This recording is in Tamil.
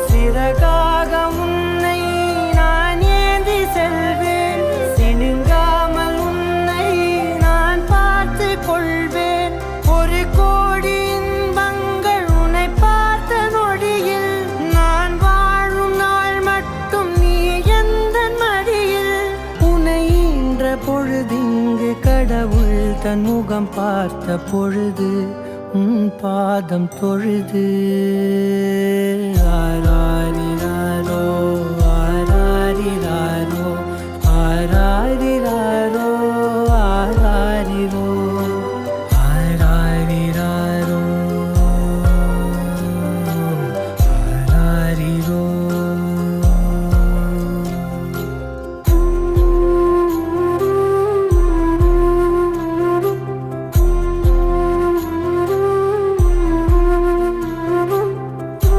சிறகாக உன்னை நான் ஏந்தி செல்வேன், சினுங்காமல் உன்னை நான் பார்த்து கொள்வேன். ஒரு கோடி இன்பங்கள் உன்னை பார்த்த நொடியில், நான் வாழும் நாள் மட்டும் நீ எந்த மடியில். உன்னை ஈன்ற பொழுதிங்கு கடவுள் தன் முகம் பார்த்த பொழுது உன் பாதம் தொழுது